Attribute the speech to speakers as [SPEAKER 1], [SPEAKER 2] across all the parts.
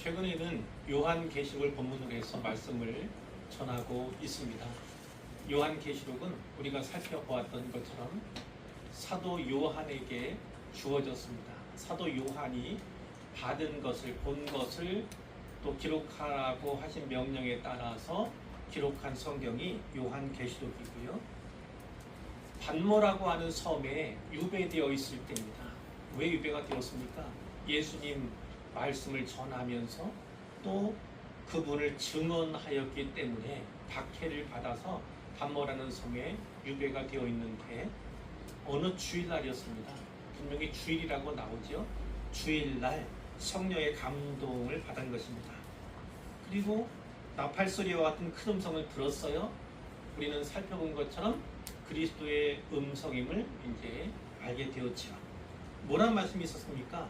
[SPEAKER 1] 최근에는 요한계시록을 본문으로 해서 말씀을 전하고 있습니다. 요한계시록은 우리가 살펴보았던 것처럼 사도 요한에게 주어졌습니다. 사도 요한이 받은 것을, 본 것을 또 기록하라고 하신 명령에 따라서 기록한 성경이 요한계시록이고요. pat모라고 하는 섬에 유배되어 있을 때입니다. 왜 유배가 되었습니까? 예수님 말씀을 전하면서 또 그분을 증언하였기 때문에 박해를 받아서 pat모라는 섬에 유배가 되어 있는데 어느 주일날이었습니다. 분명히 주일이라고 나오죠. 주일날 성령의 감동을 받은 것입니다. 그리고 나팔소리와 같은 큰 음성을 들었어요. 우리는 살펴본 것처럼 그리스도의 음성임을 이제 알게 되었죠. 뭐란 말씀이 있었습니까?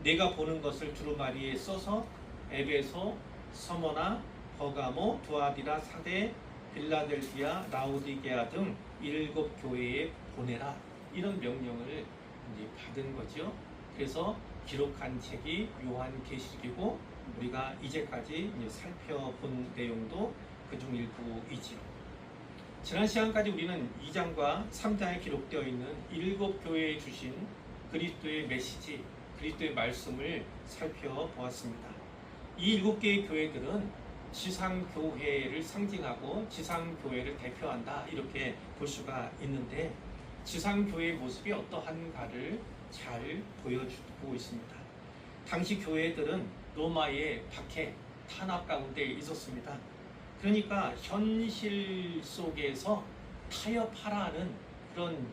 [SPEAKER 1] 내가 보는 것을 두루마리에 써서 에베소, 서머나, 버가모, 두아디라, 사데, 빌라델비아, 라오디게아 등 7 교회에 보내라. 이런 명령을 이제 받은 거죠. 그래서 기록한 책이 요한계시록이고 우리가 이제까지 이제 살펴본 내용도 그중 일부이지요. 지난 시간까지 우리는 2장과 3장에 기록되어 있는 7 교회에 주신 그리스도의 메시지, 그리스도의 말씀을 살펴보았습니다. 이 7개의 교회들은 지상교회를 상징하고 지상교회를 대표한다 이렇게 볼 수가 있는데 지상교회의 모습이 어떠한가를 잘 보여주고 있습니다. 당시 교회들은 로마의 박해, 탄압 가운데 있었습니다. 그러니까 현실 속에서 타협하라는 그런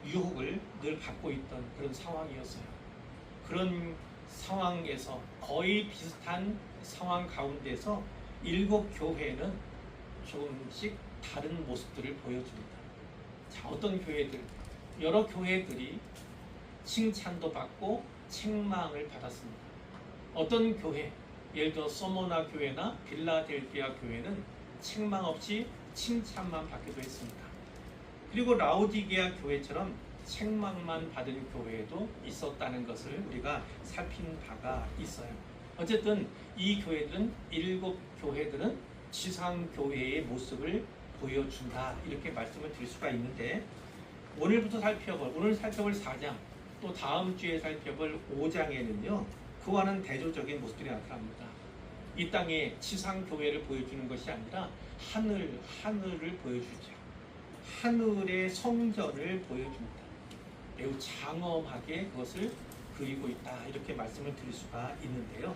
[SPEAKER 1] 유혹을 늘 받고 있던 그런 상황이었어요. 그런 상황에서 거의 비슷한 상황 가운데서 7 교회는 조금씩 다른 모습들을 보여줍니다. 자, 어떤 교회들? 여러 교회들이 칭찬도 받고 책망을 받았습니다. 어떤 교회, 예를 들어 소모나 교회나 빌라델비아 교회는 책망 없이 칭찬만 받기도 했습니다. 그리고 라오디게아 교회처럼 책망만 받은 교회도 있었다는 것을 우리가 살핀 바가 있어요. 어쨌든 이 교회들은 7 교회들은 지상교회의 모습을 보여준다 이렇게 말씀을 드릴 수가 있는데 오늘 살펴볼 4장 또 다음 주에 살펴볼 5장에는요 그와는 대조적인 모습들이 나타납니다. 이 땅에 지상교회를 보여주는 것이 아니라 하늘을 보여주죠. 하늘의 성전을 보여줍니다. 매우 장엄하게 그것을 그리고 있다 이렇게 말씀을 드릴 수가 있는데요.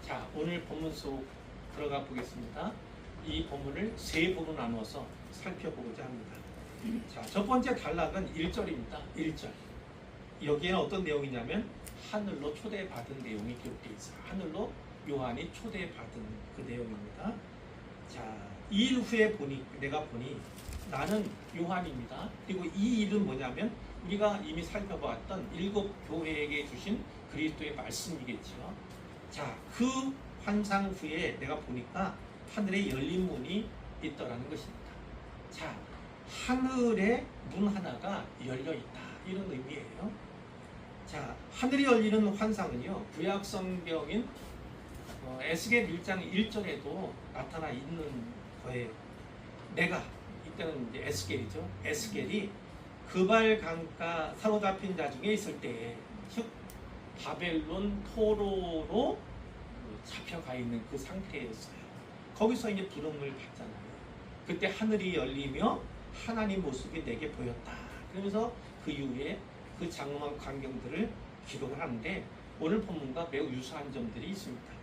[SPEAKER 1] 자, 오늘 본문 속 들어가 보겠습니다. 이 본문을 3부로 나눠서 살펴보고자 합니다. 자, 첫 번째 단락은 1절입니다. 1절. 여기에는 어떤 내용이냐면 하늘로 초대받은 내용이 기록되어 있어요. 하늘로 요한이 초대받은 그 내용입니다. 자, 2일 후에 내가 보니 나는 요한입니다. 그리고 이 일은 뭐냐면 우리가 이미 살펴보았던 7 교회에게 주신 그리스도의 말씀이겠죠. 자, 그 환상 후에 내가 보니까 하늘에 열린 문이 있더라는 것입니다. 자, 하늘에 문 하나가 열려 있다 이런 의미예요. 자, 하늘이 열리는 환상은요 구약 성경인 에스겔 1장 1절에도 나타나 있는 거예요. 내가 이때는 이제 에스겔이죠. 에스겔이 그발 강가 사로잡힌 자 중에 있을 때에 즉 바벨론 포로로 잡혀가 있는 그 상태였어요. 거기서 이제 부름을 받잖아요. 그때 하늘이 열리며 하나님 모습이 내게 보였다. 그러면서 그 이후에 그 장엄한 광경들을 기록을 하는데 오늘 본문과 매우 유사한 점들이 있습니다.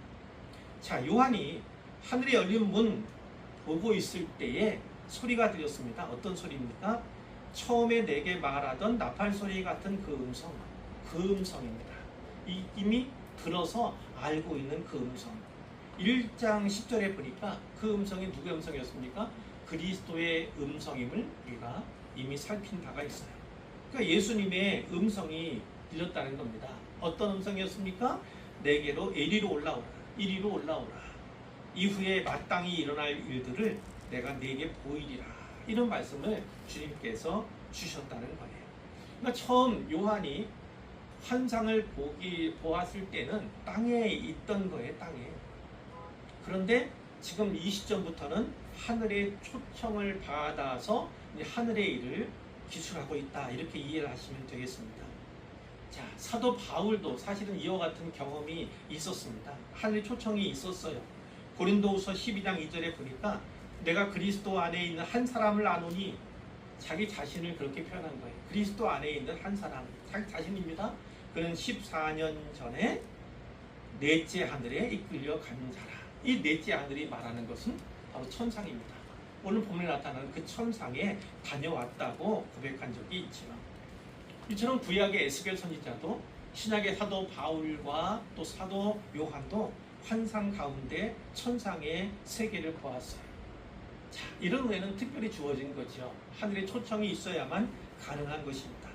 [SPEAKER 1] 자, 요한이 하늘에 열린 문 보고 있을 때에 소리가 들렸습니다. 어떤 소리입니까? 처음에 내게 말하던 나팔 소리 같은 그 음성입니다. 이미 들어서 알고 있는 그 음성. 1장 10절에 보니까 그 음성이 누구의 음성이었습니까? 그리스도의 음성임을 우리가 이미 살핀 바가 있어요. 그러니까 예수님의 음성이 들렸다는 겁니다. 어떤 음성이었습니까? 내게로 이리로 올라오라. 이후에 마땅히 일어날 일들을 내가 네게 보이리라. 이런 말씀을 주님께서 주셨다는 거예요. 그러니까 처음 요한이 환상을 보았을 때는 땅에 있던 거예요, 땅에. 그런데 지금 이 시점부터는 하늘의 초청을 받아서 하늘의 일을 기술하고 있다, 이렇게 이해를 하시면 되겠습니다. 자, 사도 바울도 사실은 이와 같은 경험이 있었습니다. 하늘의 초청이 있었어요. 고린도후서 12장 2절에 보니까 내가 그리스도 안에 있는 한 사람을 아노니, 자기 자신을 그렇게 표현한 거예요. 그리스도 안에 있는 한 사람, 자기 자신입니다. 그는 14년 전에 넷째 하늘에 이끌려 간 자라. 이 넷째 하늘이 말하는 것은 바로 천상입니다. 오늘 본문에 나타나는 그 천상에 다녀왔다고 고백한 적이 있지요. 이처럼 구약의 에스겔 선지자도 신약의 사도 바울과 또 사도 요한도 환상 가운데 천상의 세계를 보았어요. 자, 이런 후에는 특별히 주어진 거죠. 하늘의 초청이 있어야만 가능한 것입니다.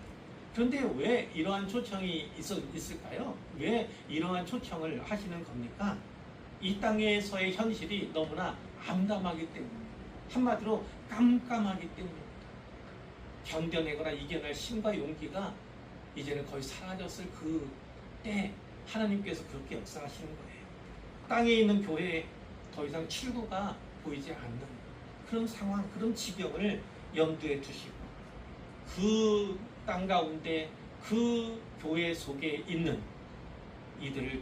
[SPEAKER 1] 그런데 왜 이러한 초청이 있을까요? 왜 이러한 초청을 하시는 겁니까? 이 땅에서의 현실이 너무나 암담하기 때문입니다. 한마디로 깜깜하기 때문입니다. 견뎌내거나 이겨낼 힘과 용기가 이제는 거의 사라졌을 그 때 하나님께서 그렇게 역사하시는 거예요. 땅에 있는 교회에 더 이상 출구가 보이지 않는 그런 상황, 그런 지경을 염두에 두시고 그 땅 가운데 그 교회 속에 있는 이들을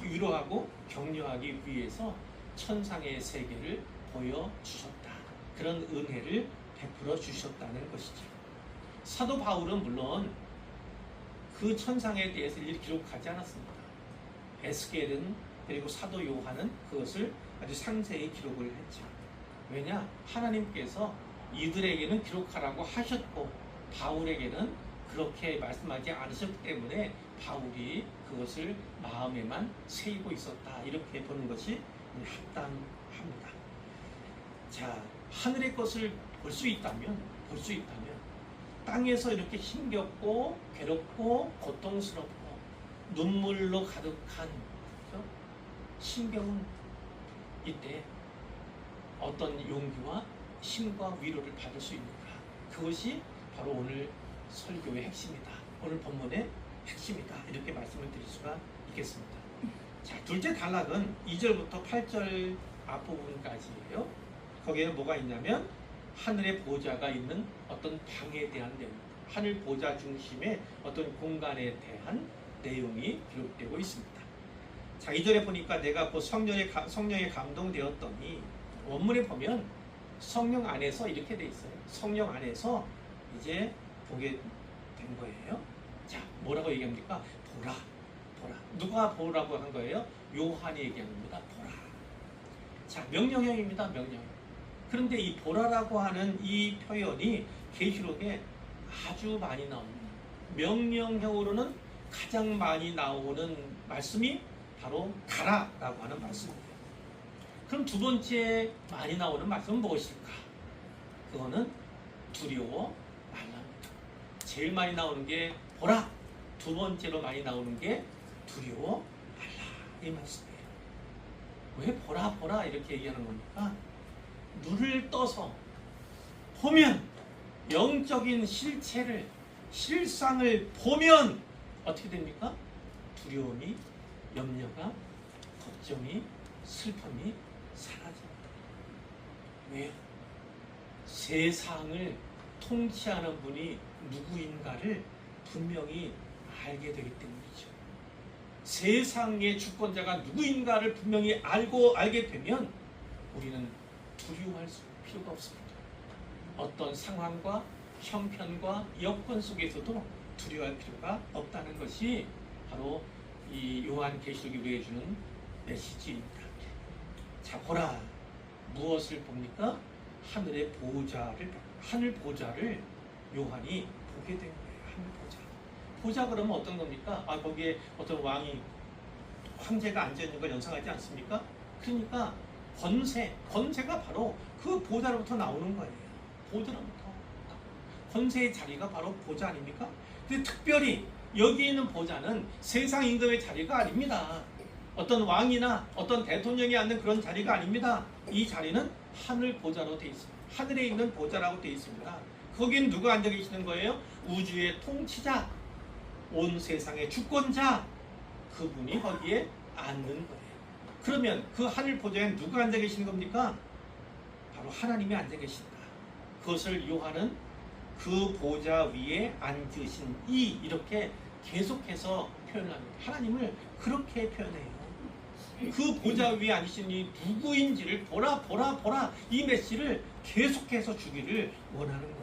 [SPEAKER 1] 위로하고 격려하기 위해서 천상의 세계를 보여주셨다. 그런 은혜를 베풀어 주셨다는 것이죠. 사도 바울은 물론 그 천상에 대해서 일일이 기록하지 않았습니다. 에스겔은 그리고 사도 요한은 그것을 아주 상세히 기록을 했죠. 왜냐? 하나님께서 이들에게는 기록하라고 하셨고 바울에게는 그렇게 말씀하지 않으셨기 때문에 바울이 그것을 마음에만 새기고 있었다, 이렇게 보는 것이 합당합니다. 자, 하늘의 것을 볼 수 있다면 땅에서 이렇게 힘겹고 괴롭고 고통스럽고 눈물로 가득한 힘겨운 이때 어떤 용기와 힘과 위로를 받을 수 있는가, 그것이 바로 오늘 설교의 핵심이다, 오늘 본문의 핵심이다, 이렇게 말씀을 드릴 수가 있겠습니다. 자, 둘째 단락은 2절부터 8절 앞부분까지예요. 거기에 뭐가 있냐면 하늘의 보좌가 있는 어떤 방에 대한 내용입니다. 하늘 보좌 중심의 어떤 공간에 대한 내용이 기록되고 있습니다. 자, 2절에 보니까 내가 그 성령에 감동되었더니, 원문에 보면 성령 안에서 이렇게 돼 있어요. 성령 안에서 이제 보게 된 거예요. 자, 뭐라고 얘기합니까? 보라. 누가 보라고 한 거예요? 요한이 얘기합니다. 보라. 자, 명령형입니다. 명령. 그런데 이 보라라고 하는 이 표현이 계시록에 아주 많이 나옵니다. 명령형으로는 가장 많이 나오는 말씀이 바로 가라라고 하는 말씀이에요. 그럼 두 번째 많이 나오는 말씀은 무엇일까? 그거는 두려워 말랍니다. 제일 많이 나오는 게 보라, 두 번째로 많이 나오는 게 두려워 말라, 이 말씀이에요. 왜 보라 이렇게 얘기하는 겁니까? 눈을 떠서 보면, 영적인 실상을 보면 어떻게 됩니까? 두려움이, 염려가, 걱정이, 슬픔이 사라집니다. 왜요? 세상을 통치하는 분이 누구인가를 분명히 알게 되기 때문이죠. 세상의 주권자가 누구인가를 분명히 알게 되면 우리는 두려워할 필요가 없습니다. 어떤 상황과 형편과 여건 속에서도 두려워할 필요가 없다는 것이 바로 이 요한계시록이 우리에게 주는 메시지입니다. 자, 보라. 무엇을 봅니까? 하늘 보좌를 요한이 보게 된 거예요. 하늘 보좌. 보좌 그러면 어떤 겁니까? 거기에 어떤 황제가 앉아있는 걸 연상하지 않습니까? 그러니까 권세가 바로 그 보좌로부터 나오는 거예요. 보좌로부터. 권세의 자리가 바로 보좌 아닙니까? 근데 특별히 여기 있는 보좌는 세상 임금의 자리가 아닙니다. 어떤 왕이나 어떤 대통령이 앉는 그런 자리가 아닙니다. 이 자리는 하늘 보좌로 되어 있습니다. 하늘에 있는 보좌라고 되어 있습니다. 거긴 누가 앉아 계시는 거예요? 우주의 통치자, 온 세상의 주권자, 그분이 거기에 앉는 거예요. 그러면 그 하늘 보좌에 누가 앉아 계시는 겁니까? 바로 하나님이 앉아 계신다. 그것을 요한은 그 보좌 위에 앉으신 이, 이렇게 계속해서 표현합니다. 하나님을 그렇게 표현해요. 그 보좌 위에 앉으신 이 누구인지를 보라 이 메시지를 계속해서 주기를 원하는 거예요.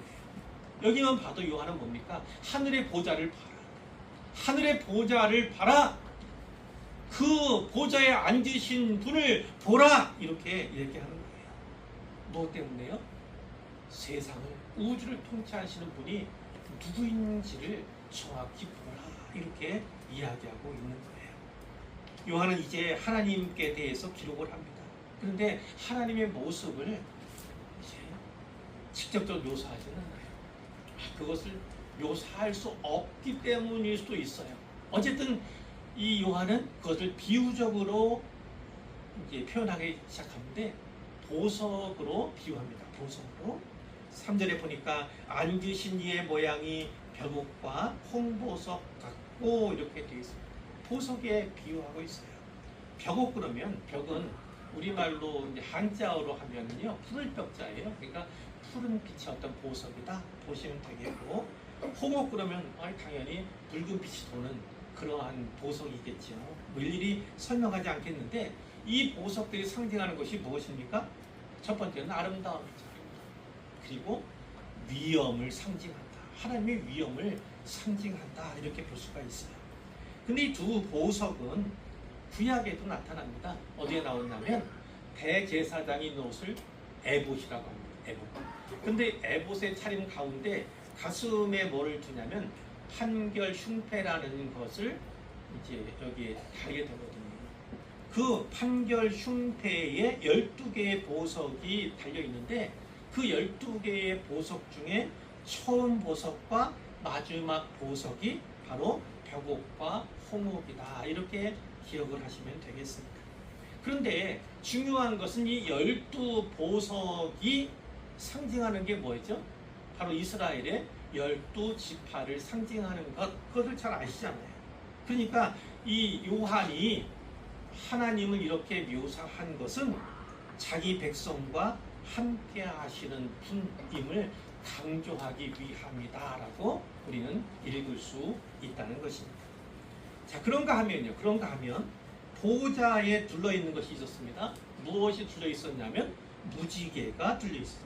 [SPEAKER 1] 여기만 봐도 요한은 뭡니까? 하늘의 보좌를 봐라. 하늘의 보좌를 봐라. 그 보좌에 앉으신 분을 보라. 이렇게 하는 거예요. 뭐 때문에요? 세상을, 우주를 통치하시는 분이 누구인지를 정확히 보라. 이렇게 이야기하고 있는 거예요. 요한은 이제 하나님께 대해서 기록을 합니다. 그런데 하나님의 모습을 이제 직접적으로 묘사하지는 않아요. 그것을 묘사할 수 없기 때문일 수도 있어요. 어쨌든 이 요한은 그것을 비유적으로 이제 표현하기 시작하는데 보석으로 비유합니다. 보석으로. 3절에 보니까 앉으신 이의 모양이 벽옥과 홍보석 같고 이렇게 되어 있습니다. 보석에 비유하고 있어요. 벽옥 그러면 벽은 우리말로 이제 한자어로 하면은요 푸른 벽자예요. 그러니까 푸른 빛의 어떤 보석이다 보시면 되겠고, 홍옥 그러면 당연히 붉은 빛이 도는 그러한 보석이겠죠. 뭐 일일이 설명하지 않겠는데 이 보석들이 상징하는 것이 무엇입니까? 첫 번째는 아름다움이죠. 그리고 위엄을 상징한다. 하나님의 위엄을 상징한다. 이렇게 볼 수가 있어요. 근데 이 두 보석은 구약에도 나타납니다. 어디에 나오냐면 대제사장이 입는 옷을 에봇이라고 합니다. 에봇. 근데 에봇의 차림 가운데 가슴에 뭐를 두냐면 판결 흉패라는 것을 이제 여기에 달게 되거든요. 그 판결 흉패에 12개의 보석이 달려 있는데 그 12개의 보석 중에 처음 보석과 마지막 보석이 바로 벽옥과 홍옥이다. 이렇게 기억을 하시면 되겠습니다. 그런데 중요한 것은 이 12보석이 상징하는 게 뭐였죠? 바로 이스라엘의 12지파를 상징하는 것, 그것을 잘 아시잖아요. 그러니까 이 요한이 하나님을 이렇게 묘사한 것은 자기 백성과 함께 하시는 분임을 강조하기 위함이다라고 우리는 읽을 수 있다는 것입니다. 자, 그런가 하면 보좌에 둘러있는 것이 있었습니다. 무엇이 둘러있었냐면 무지개가 둘러있었어요.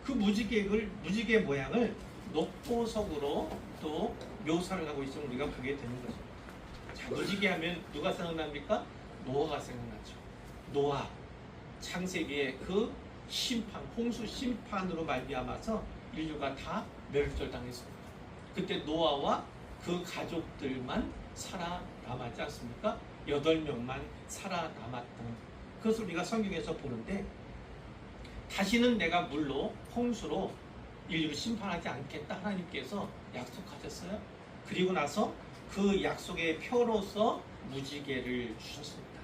[SPEAKER 1] 그 무지개 모양을 녹보석으로 또 묘사를 하고 있음을 우리가 보게 되는 것입니다. 자, 무지개 하면 누가 생각납니까? 노아가 생각나죠. 노아, 창세기의 그 심판, 홍수 심판으로 말미암아서 인류가 다 멸절당했습니다. 그때 노아와 그 가족들만 살아남았지 않습니까? 8명만 살아남았던 그것을 우리가 성경에서 보는데, 다시는 내가 물로 홍수로 인류를 심판하지 않겠다 하나님께서 약속하셨어요. 그리고 나서 그 약속의 표로서 무지개를 주셨습니다.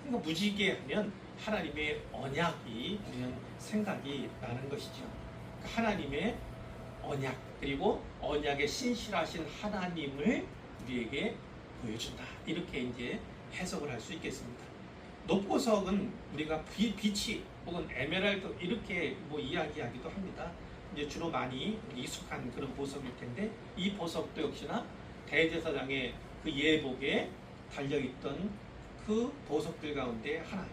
[SPEAKER 1] 그러니까 무지개 하면 하나님의 언약이 우리는 생각이 나는 것이죠. 하나님의 언약, 그리고 언약에 신실하신 하나님을 우리에게 보여준다. 이렇게 이제 해석을 할 수 있겠습니다. 녹보석은 우리가 빛이 혹은 에메랄드 이렇게 뭐 이야기하기도 합니다. 이제 주로 많이 익숙한 그런 보석일 텐데, 이 보석도 역시나 대제사장의 그 예복에 달려있던 그 보석들 가운데 하나.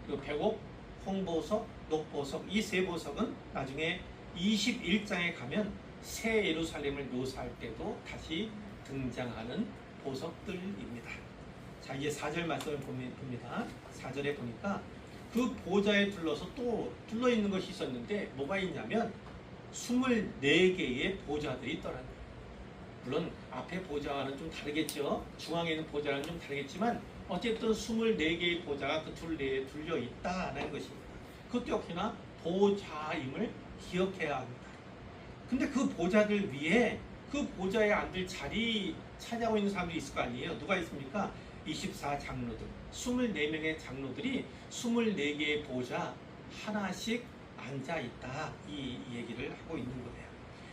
[SPEAKER 1] 그 벽옥, 홍보석, 녹보석, 이 세 보석은 나중에 21장에 가면 새 예루살렘을 묘사할 때도 다시 등장하는 보석들입니다. 자, 이제 4절 말씀을 봅니다. 4절에 보니까 그 보좌에 둘러서 또 둘러있는 것이 있었는데 뭐가 있냐면 24개의 보좌들이 있더라는 거예요. 물론 앞에 보좌와는 좀 다르겠죠. 중앙에 있는 보좌와는 좀 다르겠지만 어쨌든 24개의 보좌가 그 둘레에 둘려 있다는 것입니다. 그것도 역시나 보좌임을 기억해야 합니다. 근데 그 보좌들 위에 그 보좌에 앉을 자리 차지하고 있는 사람들이 있을 거 아니에요. 누가 있습니까? 24장로들, 24명의 장로들이 24개의 보좌 하나씩 앉아있다, 이 얘기를 하고 있는 거예요.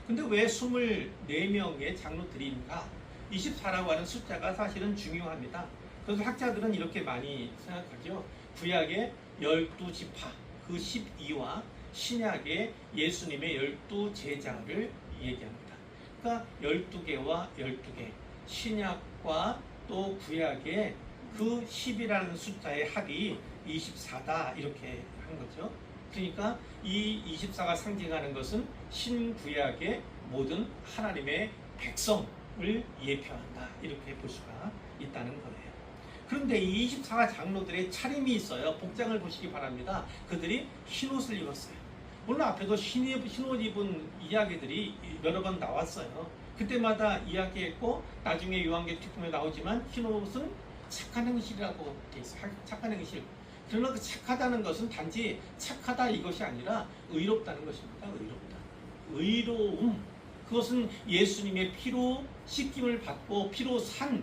[SPEAKER 1] 근데 왜 24명의 장로들인가? 24라고 하는 숫자가 사실은 중요합니다. 그래서 학자들은 이렇게 많이 생각하죠. 구약의 12지파, 그 12와 신약의 예수님의 12제자를 얘기합니다. 그러니까 12개와 12개, 신약과 또 구약의 그 10이라는 숫자의 합이 24다 이렇게 한 거죠. 그러니까 이 24가 상징하는 것은 신구약의 모든 하나님의 백성을 예표한다 이렇게 볼 수가 있다는 거예요. 그런데 이 24가 장로들의 차림이 있어요. 복장을 보시기 바랍니다. 그들이 흰옷을 입었어요. 물론 앞에도 흰옷 입은 이야기들이 여러 번 나왔어요. 그때마다 이야기했고 나중에 요한계시록 특품에 나오지만 흰옷은 착한 행실이라고 돼 있어요. 착한 행실. 그러나 그 착하다는 것은 단지 착하다 이것이 아니라 의롭다는 것입니다. 의롭다. 의로움. 그것은 예수님의 피로 씻김을 받고 피로 산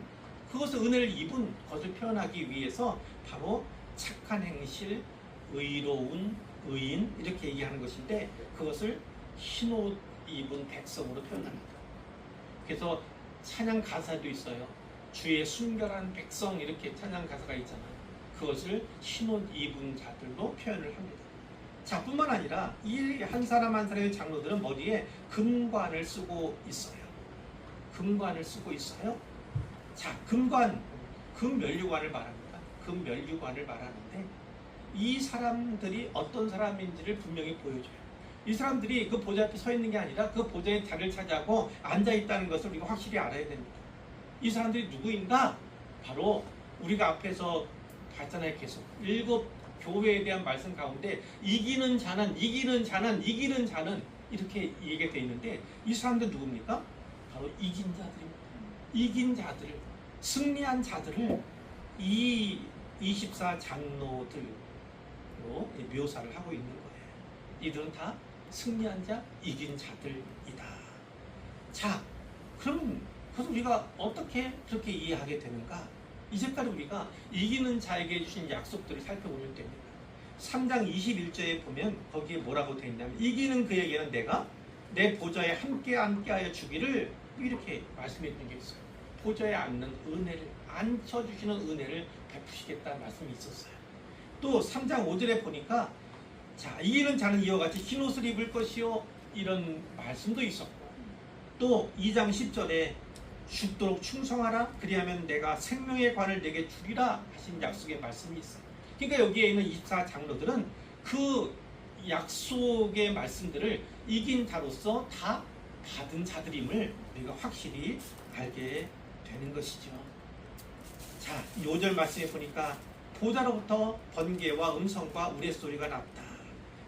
[SPEAKER 1] 그것을 은혜를 입은 것을 표현하기 위해서 바로 착한 행실, 의로운, 의인 이렇게 얘기하는 것인데 그것을 흰옷 입은 백성으로 표현합니다. 그래서 찬양 가사도 있어요. 주의 순결한 백성 이렇게 찬양 가사가 있잖아요. 그것을 흰옷 입은 자들로 표현을 합니다. 자, 뿐만 아니라 이 한 사람 한 사람의 장로들은 머리에 금관을 쓰고 있어요. 금관을 쓰고 있어요. 자, 금관, 금면류관을 말합니다. 금면류관을 말하는데 이 사람들이 어떤 사람인지를 분명히 보여줘요. 이 사람들이 그 보좌 앞에 서 있는 게 아니라 그 보좌의 자리를 차지하고 앉아 있다는 것을 우리가 확실히 알아야 됩니다. 이 사람들이 누구인가? 바로 우리가 앞에서 봤잖아요. 계속 7 교회에 대한 말씀 가운데 이기는 자는 이렇게 얘기가 되어 있는데 이 사람들 누굽니까? 바로 이긴 자들입니다. 이긴 자들, 승리한 자들을 이 24 장로들로 묘사를 하고 있는 거예요. 이들은 다 승리한 자, 이긴 자들이다. 자, 그럼 그래서 우리가 어떻게 그렇게 이해하게 되는가? 이제까지 우리가 이기는 자에게 주신 약속들을 살펴보면 됩니다. 3장 21절에 보면 거기에 뭐라고 되어 있냐면 이기는 그에게는 내가 내 보좌에 함께하여 주기를 이렇게 말씀해 주는 게 있어요. 보좌에 앉는 은혜를 앉혀주시는 은혜를 베푸시겠다는 말씀이 있었어요. 또 3장 5절에 보니까 자 이기는 자는 이와 같이 흰옷을 입을 것이요 이런 말씀도 있었고 또 2장 10절에 죽도록 충성하라 그리하면 내가 생명의 관을 내게 주리라 하신 약속의 말씀이 있어요. 그러니까 여기에 있는 24 장로들은 그 약속의 말씀들을 이긴 자로서 다 받은 자들임을 우리가 확실히 알게 되는 것이죠. 자, 5절 말씀에 보니까 보좌로부터 번개와 음성과 우레소리가 났다.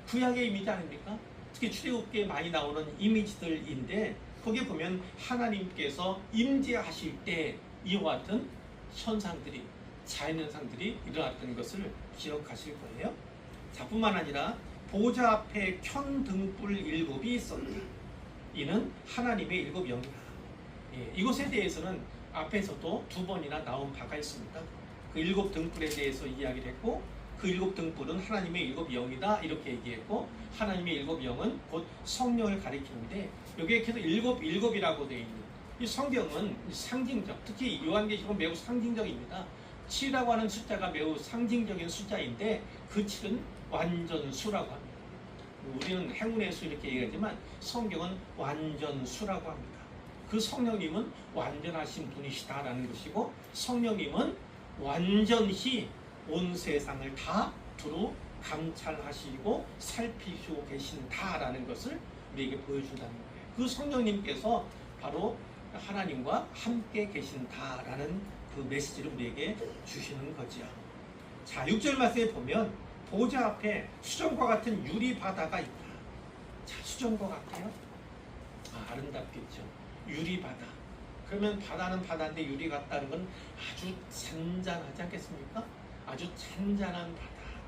[SPEAKER 1] 구약의 이미지 아닙니까? 특히 출애굽기에 많이 나오는 이미지들인데 거기에 보면 하나님께서 임재하실 때 이와 같은 현상들이 자연현상들이 일어났던 것을 기억하실 거예요. 자, 뿐만 아니라 보좌 앞에 켠 등불 7이 있었다. 이는 하나님의 7 영이다. 이것에 대해서는 앞에서도 2번이나 나온 바가 있습니다. 그 7 등불에 대해서 이야기를 했고 그 7 등불은 하나님의 7 영이다 이렇게 얘기했고 하나님의 7 영은 곧 성령을 가리키는데 여기에 계속 7이라고 되어 있는 이 성경은 상징적, 특히 요한계시록은 매우 상징적입니다. 7이라고 하는 숫자가 매우 상징적인 숫자인데 그 7은 완전수라고 합니다. 우리는 행운의 수 이렇게 얘기하지만 성경은 완전수라고 합니다. 그 성령님은 완전하신 분이시다라는 것이고 성령님은 완전히 온 세상을 다 두루 감찰하시고 살피시고 계신다라는 것을 우리에게 보여준다는 거예요. 그 성령님께서 바로 하나님과 함께 계신다라는 그 메시지를 우리에게 주시는 거죠. 자, 6절 말씀에 보면 보좌 앞에 수정과 같은 유리 바다가 있다. 자, 수정과 같아요? 아름답겠죠. 유리 바다. 그러면 바다는 바다인데 유리 같다는 건 아주 잔잔하지 않겠습니까? 아주 잔잔한 바다,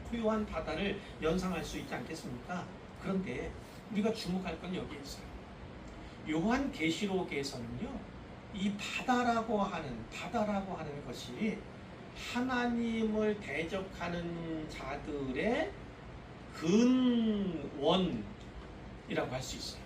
[SPEAKER 1] 고요한 바다를 연상할 수 있지 않겠습니까? 그런데 우리가 주목할 건 여기에 있어요. 요한계시록에서는요, 이 바다라고 하는 것이 하나님을 대적하는 자들의 근원이라고 할 수 있어요.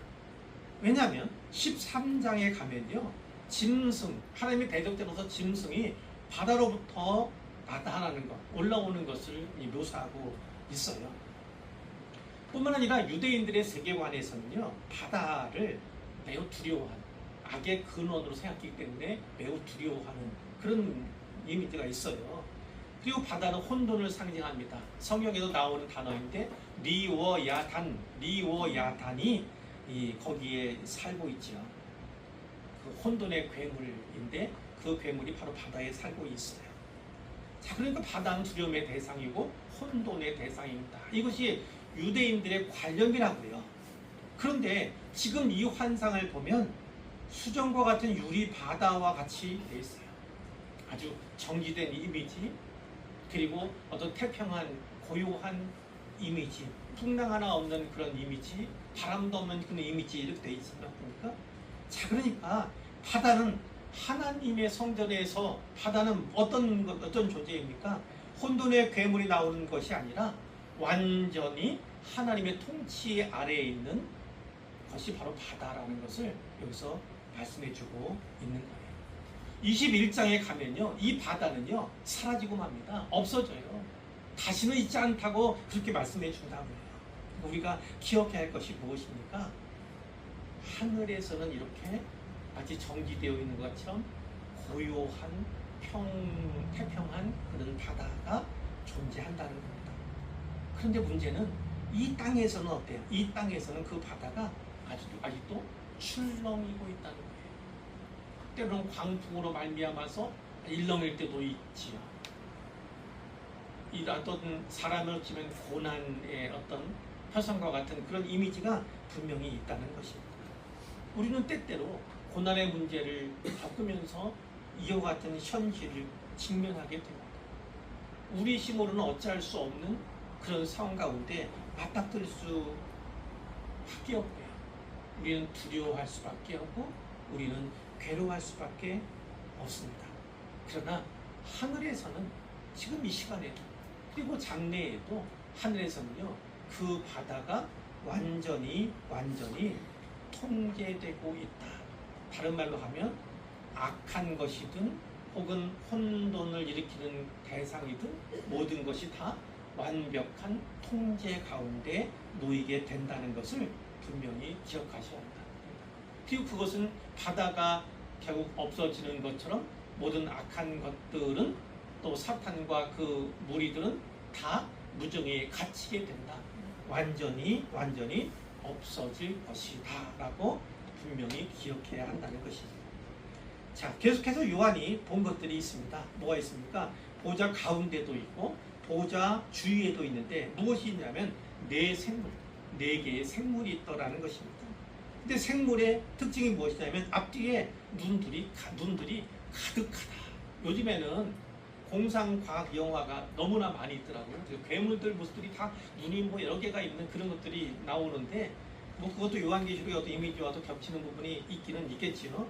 [SPEAKER 1] 왜냐하면 13장에 가면요, 짐승, 하나님의 대적자로서 짐승이 바다로부터 나타나는 것, 올라오는 것을 묘사하고 있어요. 뿐만 아니라 유대인들의 세계관에서는요, 바다를 매우 두려워하는, 악의 근원으로 생각하기 때문에 매우 두려워하는 그런 이미지가 있어요. 그리고 바다는 혼돈을 상징합니다. 성경에도 나오는 단어인데 리워야단이 거기에 살고 있죠. 그 혼돈의 괴물인데 그 괴물이 바로 바다에 살고 있어요. 자, 그러니까 바다는 두려움의 대상이고 혼돈의 대상입니다. 이것이 유대인들의 관념이라고요. 그런데 지금 이 환상을 보면 수정과 같은 유리 바다와 같이 되어 있어요. 아주 정지된 이미지, 그리고 어떤 태평한 고요한 이미지, 풍랑 하나 없는 그런 이미지, 바람도 없는 그런 이미지, 이렇게 되어 있습니다. 보니까 자, 그러니까 바다는 하나님의 성전에서 바다는 어떤 존재입니까? 혼돈의 괴물이 나오는 것이 아니라 완전히 하나님의 통치 아래에 있는 것이 바로 바다라는 것을 여기서 말씀해주고 있는 거예요. 21장에 가면요, 이 바다는요 사라지고 맙니다. 없어져요. 다시는 있지 않다고 그렇게 말씀해 준다고요. 우리가 기억해야 할 것이 무엇입니까? 하늘에서는 이렇게 마치 정지되어 있는 것처럼 고요한 태평한 그런 바다가 존재한다는 겁니다. 그런데 문제는 이 땅에서는 어때요? 이 땅에서는 그 바다가 아직도 출렁이고 있다는 거예요. 때로는 광풍으로 말미암아서 일렁일 때도 있지요. 이 어떤 사람을 치면 고난의 어떤 표상과 같은 그런 이미지가 분명히 있다는 것입니다. 우리는 때때로 고난의 문제를 겪으면서 이와 같은 현실을 직면하게 됩니다. 우리 힘으로는 어찌할 수 없는 그런 상황 가운데 맞닥뜨릴 수밖에 없고요. 우리는 두려워할 수밖에 없고 우리는 괴로워할 수밖에 없습니다. 그러나 하늘에서는 지금 이 시간에도 그리고 장래에도 하늘에서는요, 그 바다가 완전히 통제되고 있다. 다른 말로 하면 악한 것이든 혹은 혼돈을 일으키는 대상이든 모든 것이 다 완벽한 통제 가운데 놓이게 된다는 것을 분명히 기억하셔야 한다. 그리고 그것은 바다가 결국 없어지는 것처럼 모든 악한 것들은 또 사탄과 그 무리들은 다 무정에 갇히게 된다. 완전히 없어질 것이다 라고 분명히 기억해야 한다는 것이죠. 자, 계속해서 요한이 본 것들이 있습니다. 뭐가 있습니까? 보좌 가운데도 있고 보좌 주위에도 있는데 무엇이 있냐면 네 개의 생물이 있더라는 것입니다. 근데 생물의 특징이 무엇이냐면 앞뒤에 눈들이 가득하다. 요즘에는 공상과학 영화가 너무나 많이 있더라고요. 괴물들 모습들이 다 눈이 뭐 여러 개가 있는 그런 것들이 나오는데 뭐 그것도 요한계시록의 어떤 이미지와도 겹치는 부분이 있기는 있겠지요.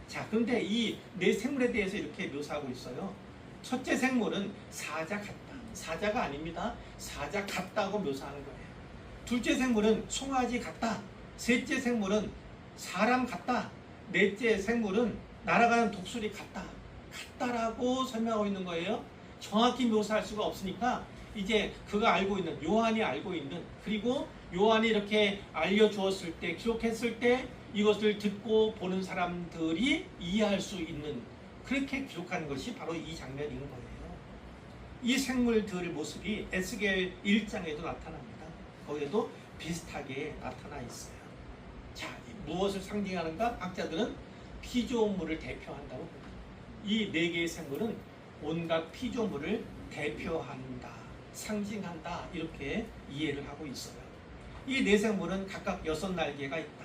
[SPEAKER 1] 자, 그런데 이 네 생물에 대해서 이렇게 묘사하고 있어요. 첫째 생물은 사자 같다. 사자가 아닙니다. 사자 같다고 묘사하는 거예요. 둘째 생물은 송아지 같다. 셋째 생물은 사람 같다. 넷째 생물은 날아가는 독수리 같다라고 설명하고 있는 거예요. 정확히 묘사할 수가 없으니까 이제 그가 알고 있는, 요한이 알고 있는, 그리고 요한이 이렇게 알려주었을 때, 기록했을 때 이것을 듣고 보는 사람들이 이해할 수 있는, 그렇게 기록한 것이 바로 이 장면인 거예요. 이 생물들 모습이 에스겔 1장에도 나타납니다. 거기에도 비슷하게 나타나 있어요. 자, 무엇을 상징하는가? 학자들은 피조물을 대표한다고 봅니다. 이 네 개의 생물은 온갖 피조물을 대표한다, 상징한다, 이렇게 이해를 하고 있어요. 이 네 생물은 각각 6날개가 있다.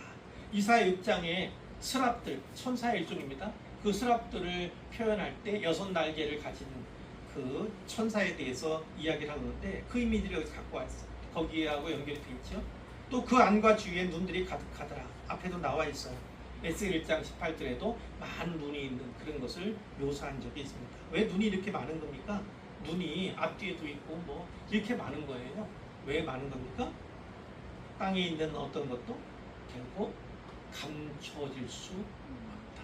[SPEAKER 1] 이사야 6장에 스랍들, 천사의 일종입니다. 그 스랍들을 표현할 때 6날개를 가진 그 천사에 대해서 이야기를 하는데 그 이미지를 여기서 갖고 왔어요. 거기하고 연결이 되어 있죠. 또 그 안과 주위에 눈들이 가득하더라. 앞에도 나와 있어요. 에스겔 1장 18절에도 많은 눈이 있는 그런 것을 묘사한 적이 있습니다. 왜 눈이 이렇게 많은 겁니까? 눈이 앞뒤에도 있고 뭐 이렇게 많은 거예요. 왜 많은 겁니까? 땅에 있는 어떤 것도 결국 감춰질 수 없다.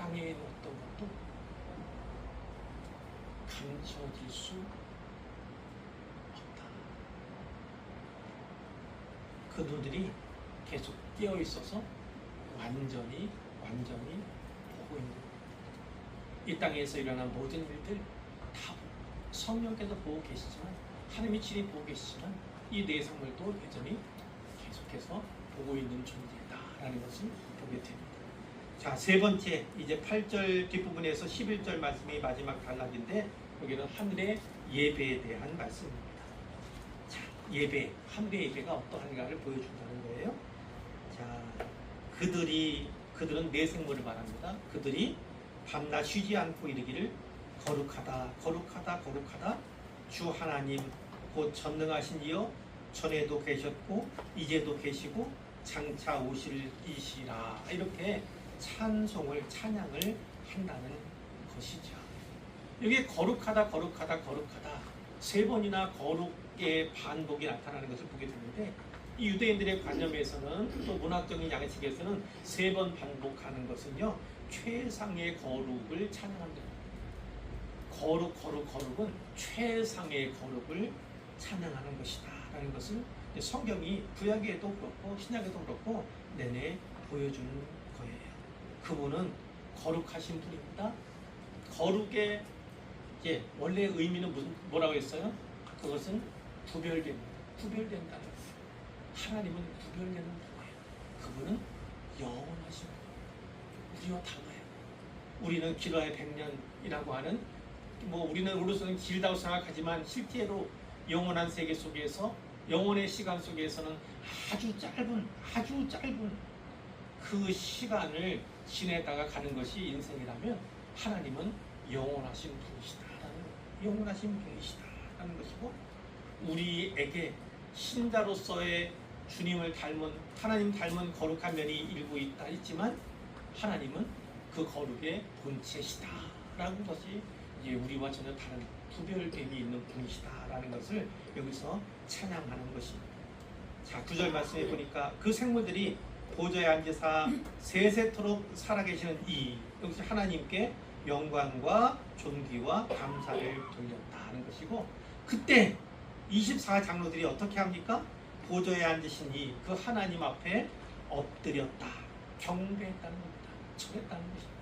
[SPEAKER 1] 땅에 놓았던 것도 감춰질 수 없다. 그 눈들이 계속 띄어 있어서 완전히 보고 있는 거예요. 이 땅에서 일어난 모든 일들 다 성령께서 보고 계시지만, 하나님이 친히 보고 계시지만, 이 내상물도 여전히 계속해서 보고 있는 존재다라는 것을 보게 됩니다. 자, 세 번째, 이제 8절 뒷부분에서 11절 말씀이 마지막 단락인데, 여기는 하늘의 예배에 대한 말씀입니다. 자, 예배, 하늘의 예배가 어떠한가를 보여준다는 거예요. 자, 그들은 내 생물을 말합니다. 그들이 밤낮 쉬지 않고 이르기를 거룩하다, 거룩하다, 거룩하다. 주 하나님 곧 전능하신 이여, 전에도 계셨고 이제도 계시고 장차 오실 이시라. 이렇게 찬양을 한다는 것이죠. 여기 거룩하다, 거룩하다, 거룩하다 세 번이나 거룩의 반복이 나타나는 것을 보게 되는데, 이 유대인들의 관념에서는, 또 문학적인 양식에서는 세 번 반복하는 것은요, 최상의 거룩을 찬양합니다. 거룩은 최상의 거룩을 찬양하는 것이다 라는 것을 성경이 구약에도 그렇고 신약에도 그렇고 내내 보여주는 거예요. 그분은 거룩하신 분입니다. 거룩의 원래 의미는 뭐라고 했어요? 그것은 구별된다는 거예요. 하나님은 구별되는 분이에요. 그분은 영원하신 분. 우리와 달라요. 우리는 기도의 100년이라고 하는, 우리는 우리로서는 길다고 생각하지만 실제로 영원한 세계 속에서, 영원의 시간 속에서는 아주 짧은 그 시간을 지내다가 가는 것이 인생이라면, 하나님은 영원하신 분이시다라는 것이고, 우리에게 신자로서의 주님을 닮은, 하나님 닮은 거룩한 면이 일부 있다 했지만, 하나님은 그 거룩의 본체시다라는 것이 이제 우리와 전혀 다른 구별됨이 있는 분이시다라는 것을 여기서 찬양하는 것입니다. 자, 9절 말씀해 보니까 그 생물들이 보좌에 앉으사 세세토록 살아계시는 여기서 하나님께 영광과 존귀와 감사를 돌렸다는 것이고, 그때 24장로들이 어떻게 합니까? 보좌에 앉으신 그 하나님 앞에 엎드렸다, 경배했다는 겁니다. 절했다는 것입니다.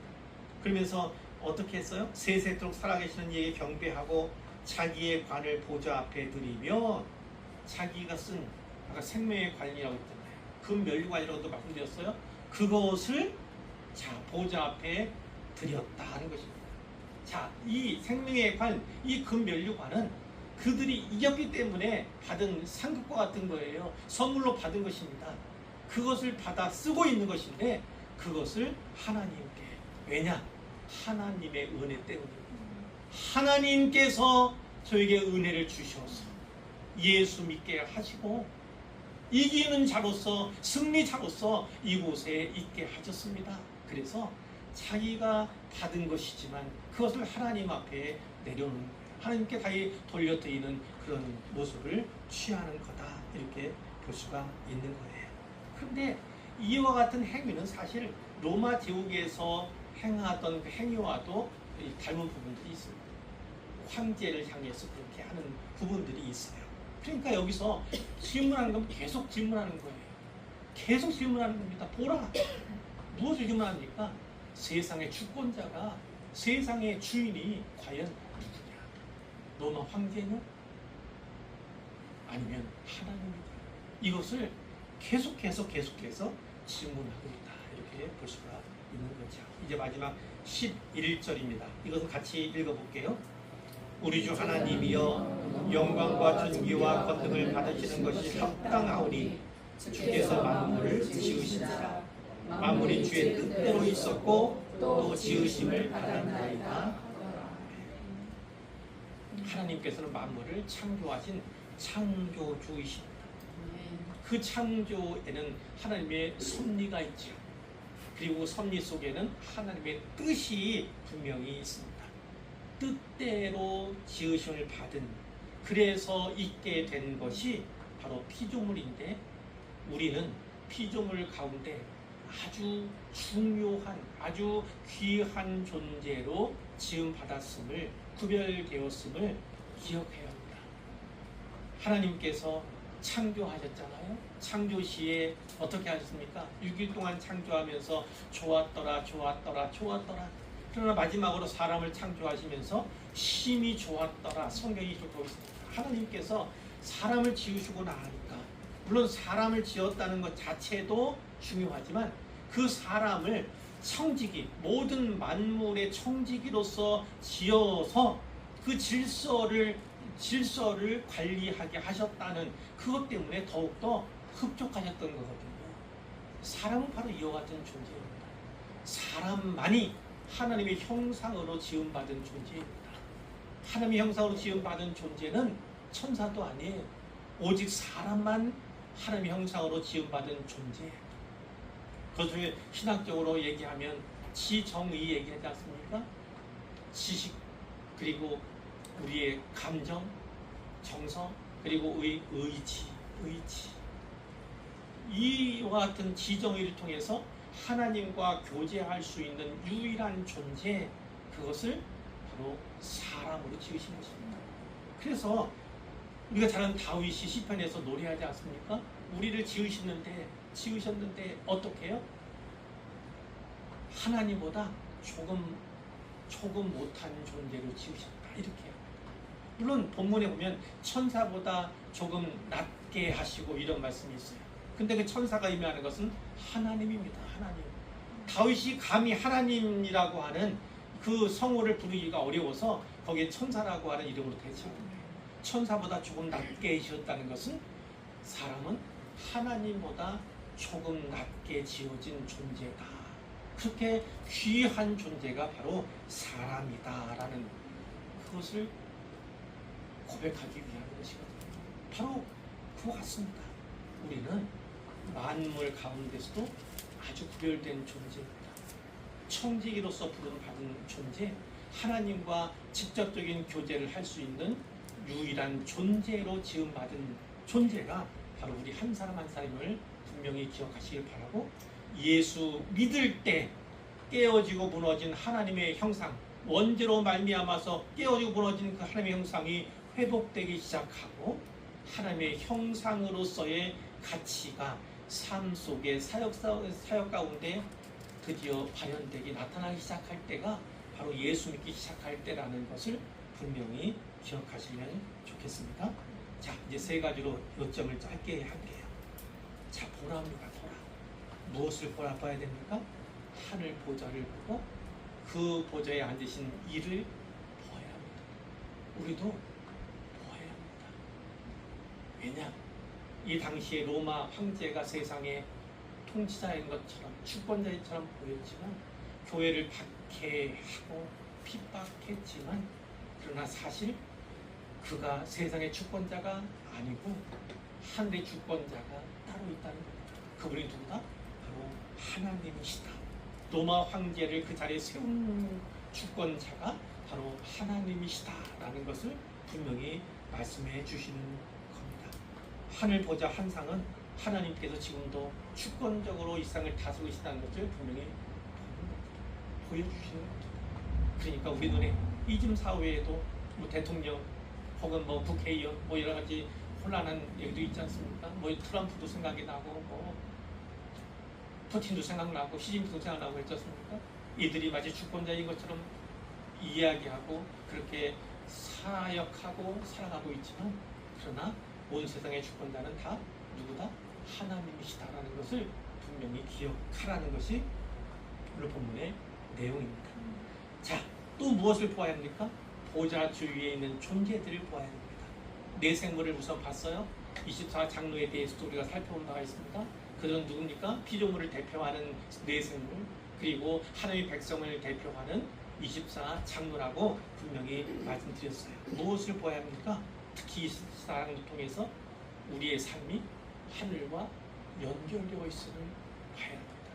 [SPEAKER 1] 그러면서 어떻게 했어요? 세세토록 살아계시는 이에게 경배하고 자기의 관을 보좌 앞에 드리며, 자기가 쓴 아까 생명의 관이라고 했잖아요. 금면류관이라고도 말씀드렸어요. 그것을 보좌 앞에 드렸다는 것입니다. 자, 이 생명의 관, 이 금면류관은 그들이 이겼기 때문에 받은 상급과 같은 거예요. 선물로 받은 것입니다. 그것을 받아 쓰고 있는 것인데, 그것을 하나님께, 왜냐? 하나님의 은혜 때문입니다. 하나님께서 저에게 은혜를 주셔서 예수 믿게 하시고 이기는 자로서, 승리자로서 이곳에 있게 하셨습니다. 그래서 자기가 받은 것이지만 그것을 하나님 앞에 내려놓는 거예요. 하나님께 다시 돌려드리는 그런 모습을 취하는 거다, 이렇게 볼 수가 있는 거예요. 그런데 이와 같은 행위는 사실 로마 제국에서 행하던 그 행위와도 닮은 부분들이 있습니다. 황제를 향해서 그렇게 하는 부분들이 있어요. 그러니까 여기서 질문하는 건 계속 질문하는 거예요. 계속 질문하는 겁니다. 보라, 무엇을 질문합니까? 세상의 주권자가, 세상의 주인이 과연 누구냐? 로마 황제냐? 아니면 하나님이냐? 이것을 계속해서 질문하고 있다, 이렇게 볼 수가 있는 거죠. 이제 마지막 11절입니다. 이것을 같이 읽어볼게요. 우리 주 하나님이여, 영광과 존귀와 권능을 받으시는 것이 합당하오니 주께서 만물을 지으시니라. 만물이 주의 뜻대로 있었고 또 지으심을 받았나이다. 하나님께서는 만물을 창조하신 창조주이십니다. 그 창조에는 하나님의 섭리가 있죠. 그리고 섭리 속에는 하나님의 뜻이 분명히 있습니다. 뜻대로 지으심을 받은, 그래서 있게 된 것이 바로 피조물인데, 우리는 피조물 가운데 아주 중요한 아주 귀한 존재로 지음받았음을 구별되었음을 기억해야 합니다. 하나님께서 창조하셨잖아요. 창조 시에 어떻게 하셨습니까? 6일 동안 창조하면서 좋았더라 좋았더라 좋았더라. 그러나 마지막으로 사람을 창조하시면서 심히 좋았더라. 성경이 그렇게 있습니다. 하나님께서 사람을 지으시고 나니까 물론 사람을 지었다는 것 자체도 중요하지만 그 사람을 청지기 모든 만물의 청지기로서 지어서 그 질서를 관리하게 하셨다는 그것 때문에 더욱더 흡족하셨던 거거든요. 사람은 바로 이와 같은 존재입니다. 사람만이 하나님의 형상으로 지음받은 존재입니다. 하나님의 형상으로 지음받은 존재는 천사도 아니에요. 오직 사람만 하나님의 형상으로 지음받은 존재예요. 그것을 신학적으로 얘기하면 지정의 얘기하지 않습니까? 지식 그리고 우리의 감정, 정서 그리고 의지 이와 같은 지정의를 통해서 하나님과 교제할 수 있는 유일한 존재 그것을 바로 사람으로 지으신 것입니다. 그래서 우리가 잘 아는 다윗이 시편에서 노래하지 않습니까? 우리를 지으셨는데 어떻게 해요? 하나님보다 조금 못한 존재로 지으셨다 이렇게 해요. 물론 본문에 보면 천사보다 조금 낮게 하시고 이런 말씀이 있어요. 근데 그 천사가 의미하는 것은 하나님입니다. 하나님. 다윗이 감히 하나님이라고 하는 그 성호를 부르기가 어려워서 거기에 천사라고 하는 이름으로 대체한 거예요. 천사보다 조금 낮게 지었다는 것은 사람은 하나님보다 조금 낮게 지어진 존재다. 그렇게 귀한 존재가 바로 사람이다라는 그것을 고백하기 위한 것이거든요. 바로 그와 같습니다. 우리는 만물 가운데서도 아주 구별된 존재입니다. 청지기로서 부름받은 존재, 하나님과 직접적인 교제를 할 수 있는 유일한 존재로 지음받은 존재가 바로 우리 한 사람 한 사람을 분명히 기억하시길 바라고, 예수 믿을 때 깨어지고 무너진 하나님의 형상, 원죄로 말미암아서 깨어지고 무너진 그 하나님의 형상이 회복되기 시작하고 하나님의 형상으로서의 가치가 삶 속의 사역 가운데 드디어 발현되기 나타나기 시작할 때가 바로 예수 믿기 시작할 때라는 것을 분명히 기억하시면 좋겠습니다. 자, 이제 세 가지로 요점을 짧게 할게요. 자, 보라입니다. 보라. 무엇을 봐야 됩니까? 하늘 보좌를 보고 그 보좌에 앉으신 이를 보아야 합니다. 우리도 보아야 합니다. 왜냐? 이 당시에 로마 황제가 세상의 통치자인 것처럼 주권자처럼 보였지만 교회를 박해하고 핍박했지만 그러나 사실 그가 세상의 주권자가 아니고 하늘의 주권자가 따로 있다는 겁니다. 그분이 누구다? 바로 하나님이시다. 로마 황제를 그 자리에 세운 주권자가 바로 하나님이시다라는 것을 분명히 말씀해 주시는 겁니다. 하늘 보좌 한 상은 하나님께서 지금도 주권적으로 이 세상을 다스리시다는 것을 분명히 보여주시는 겁니다. 그러니까 우리 눈에 이즘 사회에도 뭐 대통령 혹은 뭐 국회의원 뭐 여러 가지 혼란한 얘기도 있지 않습니까? 뭐 트럼프도 생각이 나고 뭐 푸틴도 생각나고 시진핑도 생각나고 했지 않습니까? 이들이 마치 주권자인 것처럼 이야기하고 그렇게 사역하고 살아가고 있지만 그러나 온 세상의 주권자는 다 누구다? 하나님이시다라는 것을 분명히 기억하라는 것이 오늘 본문의 내용입니다. 자, 또 무엇을 보아야 합니까? 보좌 주위에 있는 존재들을 보아야 합니다. 네 생물을 우선 봤어요. 24 장로에 대해서도 우리가 살펴본 바가 있습니다. 그들은 누굽니까? 피조물을 대표하는 네 생물, 그리고 하나님의 백성을 대표하는 24 장로라고 분명히 말씀드렸어요. 무엇을 보아야 합니까? 특히 24장로 통해서 우리의 삶이 하늘과 연결되어 있음을 봐야 합니다.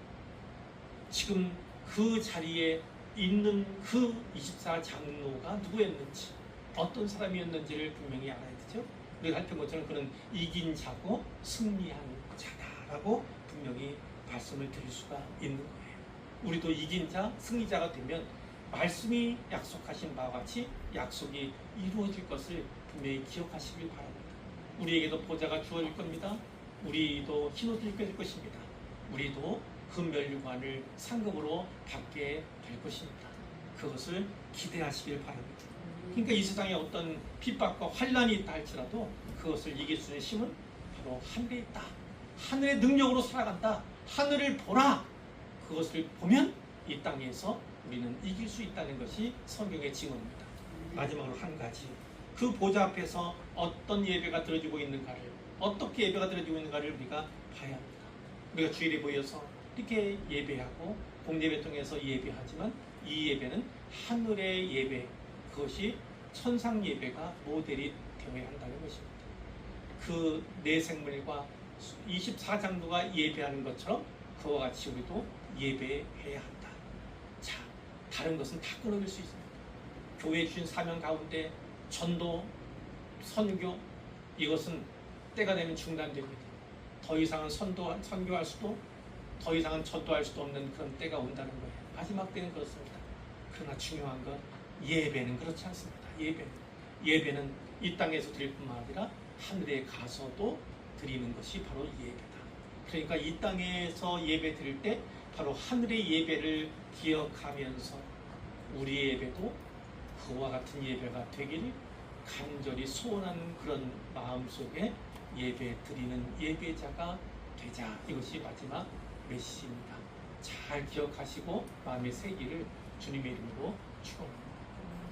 [SPEAKER 1] 지금 그 자리에 있는 그 24장로가 누구였는지, 어떤 사람이었는지를 분명히 알아야 되죠. 우리가 살펴본 것처럼 그는 이긴 자고 승리한 자다라고 분명히 말씀을 드릴 수가 있는 거예요. 우리도 이긴 자, 승리자가 되면 말씀이 약속하신 바와 같이 약속이 이루어질 것을 분명히 기억하시길 바랍니다. 우리에게도 보좌가 주어질 겁니다. 우리도 흰옷을 입게 될 것입니다. 우리도 금면류관을 상급으로 받게 될 것입니다. 그것을 기대하시길 바랍니다. 그러니까 이 세상에 어떤 핍박과 환난이 있다 할지라도 그것을 이길 수 있는 힘은 바로 하늘에 있다. 하늘의 능력으로 살아간다. 하늘을 보라. 그것을 보면 이 땅에서 우리는 이길 수 있다는 것이 성경의 증언입니다. 마지막으로 한 가지, 그 보좌 앞에서 어떤 예배가 드려지고 있는가를, 어떻게 예배가 드려지고 있는가를 우리가 봐야 합니다. 우리가 주일에 모여서 이렇게 예배하고 공예배 통해서 예배하지만 이 예배는 하늘의 예배, 그것이 천상 예배가 모델이 되어야 한다는 것입니다. 그 내 생물과 24장로가 예배하는 것처럼 그와 같이 우리도 예배해야 한다. 자, 다른 것은 다 끊어질 수 있습니다. 교회에 주신 사명 가운데 전도, 선교, 이것은 때가 되면 중단됩니다. 더 이상은 선교할 수도, 더 이상은 전도할 수도 없는 그런 때가 온다는 거예요. 마지막 때는 그렇습니다. 그러나 중요한 건 예배는 그렇지 않습니다. 예배는 이 땅에서 드릴 뿐만 아니라 하늘에 가서도 드리는 것이 바로 예배다. 그러니까 이 땅에서 예배 드릴 때 바로 하늘의 예배를 기억하면서 우리의 예배도 그와 같은 예배가 되기를 간절히 소원하는 그런 마음속에 예배 드리는 예배자가 되자. 이것이 마지막 메시지입니다. 잘 기억하시고 마음에 새기를 주님의 이름으로 축원합니다.